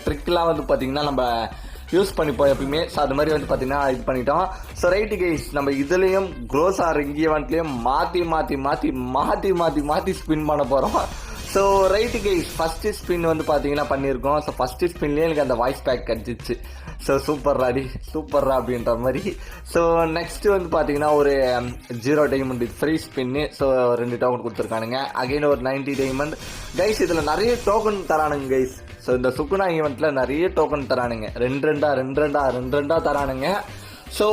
ட்ரிக்லாம் வந்து பார்த்தீங்கன்னா நம்ம யூஸ் பண்ணிப்போம் எப்பயுமே. ஸோ அது மாதிரி வந்து பார்த்தீங்கன்னா இது பண்ணிட்டோம். ஸோ ரைட்டு கைஸ், நம்ம இதுலேயும் க்ரோஸா ரிங்கி இவெண்ட்லேயும் மாற்றி ஸ்பின் பண்ண போகிறோம். So right guys, first spin வந்து பார்த்தீங்கன்னா பண்ணியிருக்கோம். ஸோ ஃபஸ்ட்டு ஸ்பின்லேயே எனக்கு அந்த வாய்ஸ் பேக் கிடச்சிச்சு. ஸோ சூப்பர்ரா அப்படின்ற மாதிரி. ஸோ நெக்ஸ்ட் வந்து பார்த்தீங்கன்னா ஒரு 0 டைமண்ட் ஃப்ரீ ஸ்பின்னு. ஸோ 2 டோக்கன் கொடுத்துருக்கானுங்க. அகைன் ஒரு 90 டைமண்ட் கைஸ். இதில் நிறைய டோக்கன் தரானுங்க கைஸ். ஸோ இந்த சுக்குனா ஈவெண்ட்டில் நிறைய டோக்கன் தரானுங்க. ரெண்டு தரானுங்க. ஸோ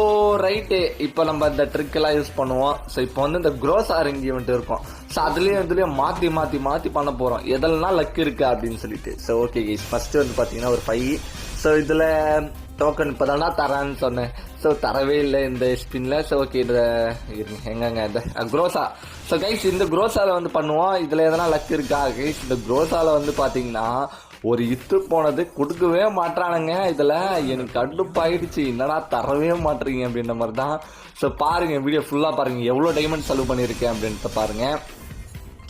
ரைட்டு, இப்போ நம்ம இந்த ட்ரிக்கெல்லாம் யூஸ் பண்ணுவோம். ஸோ இப்போ வந்து இந்த க்ரோஸா ரிங் ஈவெண்ட் இருக்கும். ஸோ அதுலேயும் மாற்றி பண்ண போகிறோம். எதெல்லாம் லக் இருக்கு அப்படின்னு சொல்லிட்டு. ஸோ ஓகே கைஸ், ஃபஸ்ட்டு வந்து பார்த்தீங்கன்னா ஒரு 5. ஸோ இதில் டோக்கன் இப்போ தானே தரான்னு சொன்னேன். ஸோ தரவே இல்லை இந்த ஸ்பின்ல. ஸோ ஓகே, இந்த எங்கங்க இந்த க்ரோஸா. ஸோ கைஸ், இந்த க்ரோஸாவில் வந்து பண்ணுவோம். இதில் எதனா லக் இருக்கா கைஸ்? இந்த க்ரோஸாவில் வந்து பார்த்தீங்கன்னா ஒரு இத்து போனது கொடுக்கவே மாட்டானுங்க. இதில் எனக்கு கடுப்பாயிடுச்சு, என்னடா தரவே மாட்டுறீங்க அப்படின்ற மாதிரி தான். ஸோ பாருங்கள், வீடியோ ஃபுல்லாக பாருங்கள், எவ்வளோ டைமண்ட் செலவு பண்ணியிருக்கேன் அப்படின்ட்டு பாருங்கள்.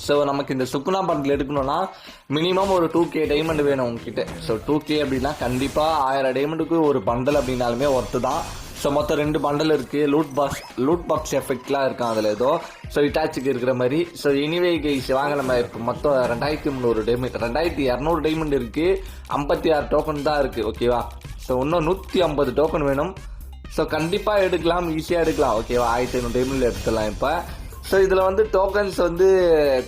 ஸோ நமக்கு இந்த சுக்குனா பண்டில் எடுக்கணும்னா மினிமம் ஒரு 2K டைமண்ட் வேணும் உங்ககிட்ட. ஸோ 2K அப்படின்னா கண்டிப்பாக 1000 டைமண்டுக்கு ஒரு பண்டல் அப்படின்னாலுமே ஒர்த்து தான். ஸோ மொத்தம் 2 பண்டல் இருக்குது. லூட் பாக்ஸ் எஃபெக்ட்லாம் இருக்கும் அதில் ஏதோ. ஸோ இட்டாச்சுக்கு இருக்கிற மாதிரி. ஸோ எனிவே கைஸ், வாங்க நம்ம இப்போ மொத்தம் 2300 டைமண்ட் 2200 டைமண்ட் இருக்குது. 56 டோக்கன் தான் இருக்குது. ஓகேவா? ஸோ இன்னும் 150 டோக்கன் வேணும். ஸோ கண்டிப்பாக எடுக்கலாம், ஈஸியாக எடுக்கலாம். ஓகேவா? 1500 டைமண்ட் எடுத்துடலாம் இப்போ. ஸோ இதில் வந்து டோக்கன்ஸ் வந்து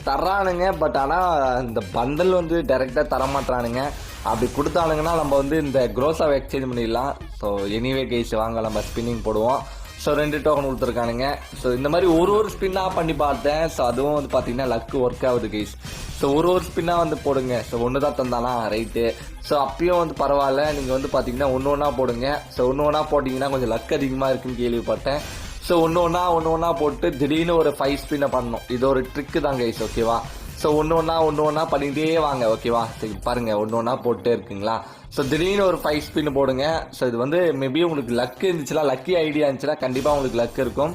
தர்றானுங்க. பட் ஆனால் இந்த பண்டல் வந்து டைரெக்டாக தரமாட்டானுங்க. அப்படி கொடுத்தானுங்கன்னா நம்ம வந்து இந்த க்ரோஸாவை எக்ஸ்சேஞ்ச் பண்ணிடலாம். ஸோ எனிவே கைஸ், வாங்க நம்ம ஸ்பின்னிங் போடுவோம். So 2 token கொடுத்துருக்கானுங்க. ஸோ இந்த மாதிரி ஒரு ஸ்பின்னாக பண்ணி பார்த்தேன். ஸோ அதுவும் வந்து பார்த்தீங்கன்னா லக்கு ஒர்க் ஆகுது கைஸ். ஸோ ஒரு ஸ்பின்னாக வந்து போடுங்க. ஸோ ஒன்று தான் தந்தானா ரைட்டு. ஸோ அப்பயும் வந்து பரவாயில்ல, நீங்கள் வந்து பார்த்தீங்கன்னா ஒன்று போடுங்க. ஸோ ஒன்று போட்டிங்கன்னா கொஞ்சம் லக் அதிகமாக இருக்குன்னு கேள்விப்பட்டேன். ஸோ ஒன்று ஒன்றா போட்டு திடீர்னு ஒரு 5 ஸ்பின்னை பண்ணணும். இது ஒரு ட்ரிக்கு தான் கைஸ். ஓகேவா? ஸோ ஒன்று ஒன்றா பண்ணிகிட்டே வாங்க. ஓகேவா? சரி பாருங்கள், ஒன்று போட்டே இருக்குங்களா? ஸோ திடீர்னு ஒரு 5 ஸ்பின் போடுங்க. ஸோ இது வந்து மேபி உங்களுக்கு லக் இருந்துச்சுன்னா, லக்கி ஐடியா இருந்துச்சுன்னா கண்டிப்பாக உங்களுக்கு லக் இருக்கும்.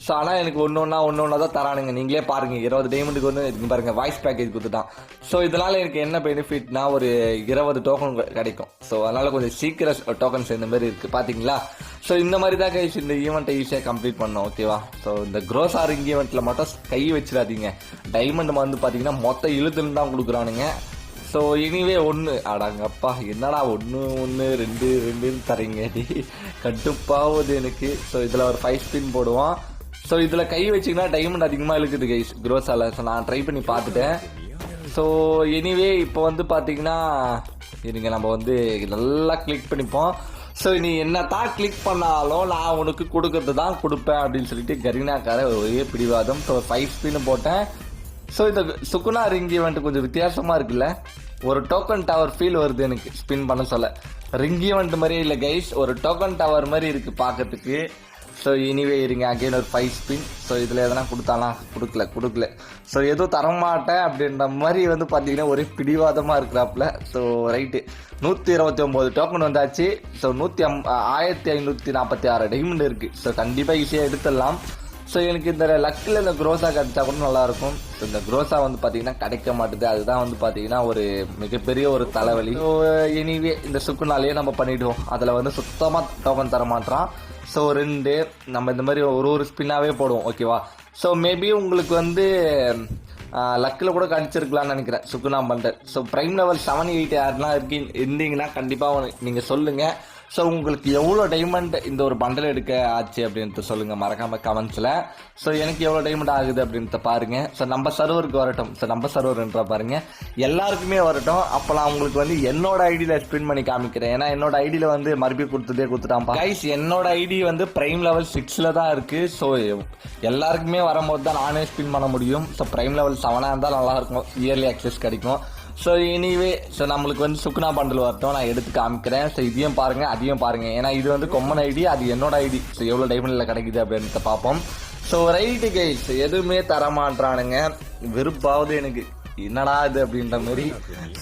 ஸோ ஆனால் எனக்கு ஒன்று ஒன்றா தான் தரானுங்க. நீங்களே பாருங்கள், 20 டைமண்டுக்கு வந்து இருக்கு பாருங்கள், வாய்ஸ் பேக்கேஜ் கொடுத்துட்டான். ஸோ இதனால் எனக்கு என்ன பெனிஃபிட்னா ஒரு 20 டோக்கன் கிடைக்கும். ஸோ அதனால் கொஞ்சம் சீக்கிரம் டோக்கன்ஸ் இந்த மாதிரி இருக்குது பார்த்தீங்களா? ஸோ இந்த மாதிரி தான் கைஸ் இந்த ஈவெண்ட்டை ஈஸியாக கம்ப்ளீட் பண்ணோம். ஓகேவா? ஸோ இந்த க்ரோஸா ரிங் ஈவெண்ட்டில் மட்டும் கை வச்சிடாதீங்க. டைமண்ட் வந்து பார்த்தீங்கன்னா மொத்த இழுத்துன்னு தான் கொடுக்குறானுங்க. ஸோ எனிவே அடாங்கப்பா, என்னடா 1 2 தரீங்க, கட்டுப்பாவது எனக்கு. ஸோ இதில் ஒரு 5 ஸ்பின் போடுவோம். ஸோ இதில் கை வச்சிங்கன்னா டைமண்ட் அதிகமாக இழுக்குது கைஸ் க்ரோஸால. ஸோ நான் ட்ரை பண்ணி பார்த்துட்டேன். ஸோ எனிவே இப்போ வந்து பார்த்தீங்கன்னா இருங்க, நம்ம வந்து நல்லா கிளிக் பண்ணிப்போம். ஸோ நீ என்ன தான் கிளிக் பண்ணாலும் நான் உனக்கு கொடுக்கறது தான் கொடுப்பேன் அப்படின்னு சொல்லிட்டு கரீனாக்கார ஒரே பிடிவாதம். ஸோ 5 ஸ்பின்னு போட்டேன். ஸோ இந்த சுக்குனா ரிங் ஈவெண்ட் கொஞ்சம் வித்தியாசமாக இருக்குல்ல, ஒரு டோக்கன் டவர் ஃபீல் வருது எனக்கு ஸ்பின் பண்ண சொல்ல. ரிங் ஈவெண்ட் மாதிரியே இல்லை கைஸ், ஒரு டோக்கன் டவர் மாதிரி இருக்குது பார்க்கறதுக்கு. ஸோ எனிவே இருங்க, அகைன் ஒரு 5 ஸ்பின். ஸோ இதில் எதனா கொடுத்தாலாம், கொடுக்கல. ஸோ எதுவும் தரமாட்டேன் அப்படின்ற மாதிரி வந்து பார்த்தீங்கன்னா ஒரே பிடிவாதமாக இருக்கிறாப்புல. ஸோ ரைட்டு, 129 டோக்கன் வந்தாச்சு. ஸோ 1546 டைமண்ட் இருக்குது. ஸோ கண்டிப்பாக ஈஸியாக எடுத்துடலாம். ஸோ எனக்கு இந்த லக்கில் இந்த க்ரோஸா கிடைச்சா கூட நல்லாயிருக்கும். ஸோ இந்த க்ரோஸா வந்து பார்த்தீங்கன்னா கிடைக்க மாட்டுது. அதுதான் வந்து பார்த்தீங்கன்னா ஒரு மிகப்பெரிய ஒரு தலைவலி. ஸோ எனிவே இந்த சுக்குனாலேயே நம்ம பண்ணிவிடுவோம். அதில் வந்து சுத்தமாக டோக்கன் தர மாட்டான். ஸோ 2 நம்ம இந்த மாதிரி ஒரு ஸ்பின்னாகவே போடுவோம். ஓகேவா? ஸோ மேபி உங்களுக்கு வந்து லக்கில் கூட கடிச்சிருக்கலாம்னு நினைக்கிறேன் சுக்குனா பண்டல். ஸோ ப்ரைம் லெவல் 7 8 யாருலாம் இருந்தீங்கன்னா கண்டிப்பாக நீங்கள் சொல்லுங்கள். ஸோ உங்களுக்கு எவ்வளோ டைமண்ட் இந்த ஒரு பண்டல் எடுக்க ஆச்சு அப்படின்ட்டு சொல்லுங்கள் மறக்காமல் கமெண்ட்ஸில். ஸோ எனக்கு எவ்வளோ டைமண்ட் ஆகுது அப்படின்ட்டு பாருங்கள். ஸோ நம்ம சர்வருக்கு வரட்டும். ஸோ நம்ம சர்வர்ன்ற பாருங்கள், எல்லாருக்குமே வரட்டும். அப்போ நான் உங்களுக்கு வந்து என்னோட ஐடியில் ஸ்பின் பண்ணி காமிக்கிறேன். ஏன்னா என்னோட ஐடியில் வந்து மறுபடியும் கொடுத்துட்டான் கைஸ். என்னோட ஐடி வந்து ப்ரைம் லெவல் 6 தான் இருக்குது. ஸோ எல்லாருக்குமே வரும்போது தான் நானே ஸ்பின் பண்ண முடியும். ஸோ ப்ரைம் லெவல் 7 இருந்தால் நல்லாயிருக்கும், இயர்லி ஆக்சஸ் கிடைக்கும். ஸோ எனிவே ஸோ நம்மளுக்கு வந்து சுக்குனா பண்டில் வரட்டும், நான் எடுத்து காமிக்கிறேன். ஸோ இதையும் பாருங்கள், அதையும் பாருங்கள். ஏன்னா இது வந்து கொம்மன் ஐடி, அது என்னோட ஐடி. ஸோ எவ்வளோ டைமண்டில் கிடைக்குது அப்படின்ட்டு பார்ப்போம். ஸோ ரைட்டு கைஸ், எதுவுமே தரமாட்டானுங்க. வெறுப்பாவது எனக்கு, என்னடா இது அப்படின்ற மாதிரி.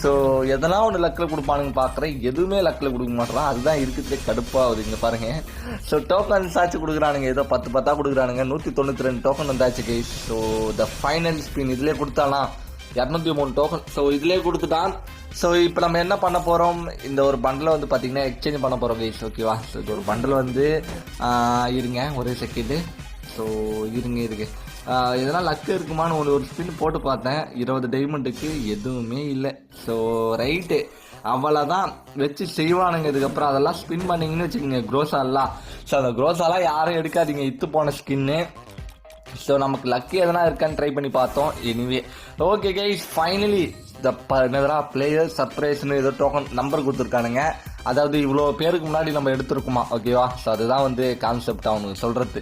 ஸோ எதனா ஒன்று லக்கில் கொடுப்பானுங்க பார்க்குறேன், எதுவுமே லக்கில் கொடுக்க மாட்டேறான். அதுதான் இருக்கிறதே கடுப்பாகுது. இங்கே பாருங்கள், ஸோ டோக்கன்ஸ் ஆச்சு கொடுக்குறானுங்க, ஏதோ 10 கொடுக்குறானுங்க. 192 டோக்கன் வந்தாச்சு guys. So the final spin இதிலே கொடுத்தாலாம் 203 டோக்கன். ஸோ இதிலே கொடுத்துட்டான். ஸோ இப்போ நம்ம என்ன பண்ண போகிறோம், இந்த ஒரு பண்டில் வந்து பார்த்தீங்கன்னா எக்ஸ்சேஞ்ச் பண்ண போகிறோம் கைஸ். ஓகேவா? ஸோ இது ஒரு பண்டில் வந்து இருங்க ஒரே செகண்டு. ஸோ இருங்க இதெல்லாம் லக்கு இருக்குமான்னு ஒரு ஸ்பின் போட்டு பார்த்தேன். 20 டைமண்டுக்கு எதுவுமே இல்லை. ஸோ ரைட்டு, அவ்வளோதான் வச்சு செய்வானுங்க. இதுக்கப்புறம் அதெல்லாம் ஸ்பின் பண்ணிங்கன்னு வச்சுக்கோங்க க்ரோஸாலாம். ஸோ அந்த க்ரோஸாலாம் யாரும் எடுக்காதீங்க, இத்து போன ஸ்கின்னு. ஸோ நமக்கு லக்கு எதனா இருக்கான்னு ட்ரை பண்ணி பார்த்தோம். எனிவே ஓகே கைஸ், ஃபைனலி இந்த பிளேயர் சர்ப்ரைஸ்னு ஏதோ டோக்கன் நம்பர் கொடுத்துருக்கானுங்க. அதாவது இவ்வளோ பேருக்கு முன்னாடி நம்ம எடுத்துருக்குமா, ஓகேவா? ஸோ அதுதான் வந்து கான்செப்ட் அவனுக்கு சொல்கிறது.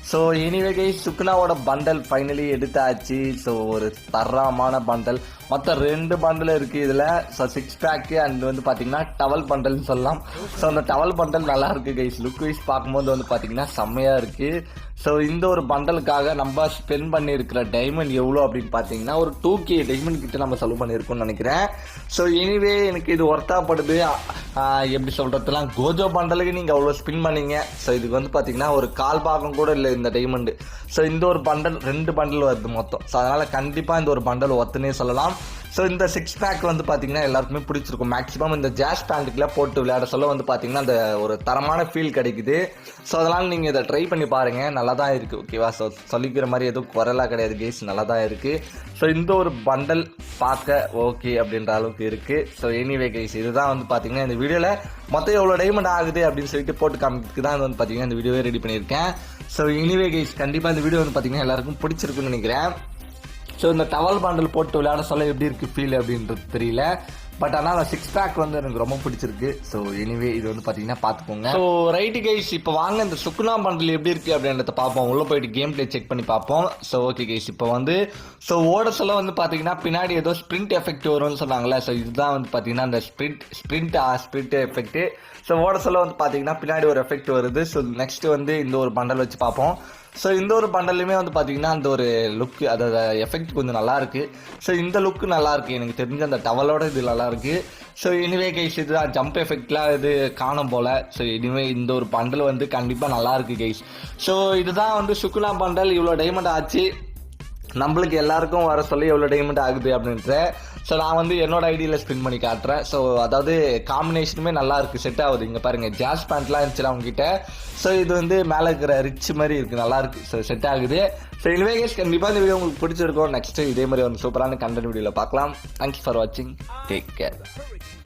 ஸோ எனிவே கைஸ், சுக்குனாவோட பண்டல் ஃபைனலி எடுத்தாச்சு. ஸோ ஒரு தரமான பண்டல், மொத்தம் 2 பண்டல் இருக்குது இதில். ஸோ 6 பேக்கு அண்ட் வந்து பார்த்தீங்கன்னா டவல் பண்டல்னு சொல்லலாம். ஸோ அந்த டவல் பண்டல் நல்லா இருக்குது கைஸ். லுக் வைஸ் பார்க்கும்போது வந்து பார்த்தீங்கன்னா செம்மையாக இருக்குது. ஸோ இந்த ஒரு பண்டலுக்காக நம்ம ஸ்பெண்ட் பண்ணியிருக்கிற டைமண்ட் எவ்வளோ அப்படின்னு பார்த்தீங்கன்னா ஒரு 2K டைமண்ட் கிட்ட நம்ம செலவு பண்ணியிருக்கோம்னு நினைக்கிறேன். ஸோ எனிவே எனக்கு இது ஒர்த்தாகப்படுது. எப்படி சொல்கிறதுலாம், கோஜோ பண்டலுக்கு நீங்கள் அவ்வளோ ஸ்பின் பண்ணீங்க. ஸோ இதுக்கு வந்து பார்த்தீங்கன்னா ஒரு கால் பாகம் கூட இல்லை இந்த டைமண்டு. ஸோ இந்த ஒரு பண்டல் 2 பண்டல் வருது மொத்தம். ஸோ அதனால் கண்டிப்பாக இந்த ஒரு பண்டல் ஒத்துனே சொல்லலாம். ஸோ இந்த 6 பேக் வந்து பார்த்தீங்கன்னா எல்லாருக்குமே பிடிச்சிருக்கும். மேக்ஸிமம் இந்த ஜாஸ் பேண்ட்டுக்குலாம் போட்டு விளையாட சொல்ல வந்து பார்த்தீங்கன்னா அந்த ஒரு தரமான ஃபீல் கிடைக்குது. ஸோ அதனால் நீங்கள் இதை ட்ரை பண்ணி பாருங்கள், நல்லா தான் இருக்குது. ஓகேவா? ஸோ சொல்லிக்கிற மாதிரி எதுவும் குறையெல்லாம் கிடையாது கேஸ், நல்லா தான் இருக்குது. ஸோ இந்த ஒரு பண்டல் பார்க்க ஓகே அப்படின்ற அளவுக்கு இருக்குது. ஸோ எனிவே கைஸ், இதுதான் வந்து பார்த்தீங்கன்னா இந்த வீடியோவில் மொத்தம் எவ்வளோ டைமண்ட் ஆகுது அப்படின்னு சொல்லிட்டு போட்டு காமிக்கிறதுக்கு தான் வந்து பார்த்தீங்கன்னா இந்த வீடியோவே ரெடி பண்ணியிருக்கேன். ஸோ எனிவே கைஸ், கண்டிப்பாக இந்த வீடியோ வந்து பார்த்தீங்கன்னா எல்லாருக்கும் பிடிச்சிருக்குன்னு நினைக்கிறேன். ஸோ இந்த டவல் பாண்டில் போட்டு விளையாட சொல்ல எப்படி இருக்குது ஃபீல் அப்படின்றது தெரியல. பட் ஆனால் அந்த 6 பேக் வந்து எனக்கு ரொம்ப பிடிச்சிருக்கு. ஸோ எனிவே இது வந்து பார்த்தீங்கன்னா பார்த்துக்கோங்க. ஸோ ரைட்டு கைஸ், இப்போ வாங்க இந்த சுக்குனா பாண்டில் எப்படி இருக்குது அப்படின்றத பார்ப்போம். உள்ளே போயிட்டு கேம் பிளே செக் பண்ணி பார்ப்போம். ஸோ ஓகே கைஸ், இப்போ வந்து ஸோ ஓட சொல்ல வந்து பார்த்தீங்கன்னா பின்னாடி ஏதோ ஸ்ப்ரிண்ட் எஃபெக்ட் வரும்னு சொன்னாங்களே. ஸோ இதுதான் வந்து பார்த்தீங்கன்னா அந்த ஸ்ப்ரிண்ட் எஃபெக்ட். ஸோ ஓட சொல்ல வந்து பார்த்தீங்கன்னா பின்னாடி ஒரு எஃபெக்ட் வருது. ஸோ நெக்ஸ்ட் வந்து இந்த ஒரு பண்டல் வச்சு பார்ப்போம். ஸோ இந்த ஒரு பண்டல்லையுமே வந்து பார்த்தீங்கன்னா அந்த ஒரு லுக், அதோட எஃபெக்ட் கொஞ்சம் நல்லாயிருக்கு. ஸோ இந்த லுக்கு நல்லாயிருக்கு, எனக்கு தெரிஞ்ச அந்த டவலோட இது நல்லாயிருக்கு. ஸோ எனிவே கைஸ், இதுதான் ஜம்ப் எஃபெக்ட்லாம் இது காணும் போல். ஸோ எனிவே இந்த ஒரு பண்டல் வந்து கண்டிப்பாக நல்லாயிருக்கு கைஸ். ஸோ இதுதான் வந்து சுக்குனா பண்டல். இவ்வளோ டைமண்ட் ஆச்சு, நம்மளுக்கு எல்லாருக்கும் வர சொல்லி எவ்வளோ டைமண்ட் ஆகுது அப்படின்ட்டு. ஸோ நான் வந்து என்னோட ஐடியில் ஸ்பின் பண்ணி காட்டுறேன். ஸோ அதாவது காம்பினேஷனுமே நல்லா இருக்குது, செட் ஆகுது. இங்கே பாருங்கள், ஜாஸ் பேண்ட்லாம் இருந்துச்சுன்னா அவங்ககிட்ட. ஸோ இது வந்து மேலே இருக்கிற ரிச் மாதிரி இருக்குது, நல்லா இருக்குது. ஸோ செட் ஆகுது. ஸோ எனிவே கைஸ், கண்டிப்பாக இந்த வீடியோ உங்களுக்கு பிடிச்சிருக்கும். நெக்ஸ்ட்டு இதே மாதிரி ஒரு சூப்பரான கண்டென்ட் வீடியோவில் பார்க்கலாம். தேங்க்ஸ் ஃபார் வாட்சிங், டேக் கேர்.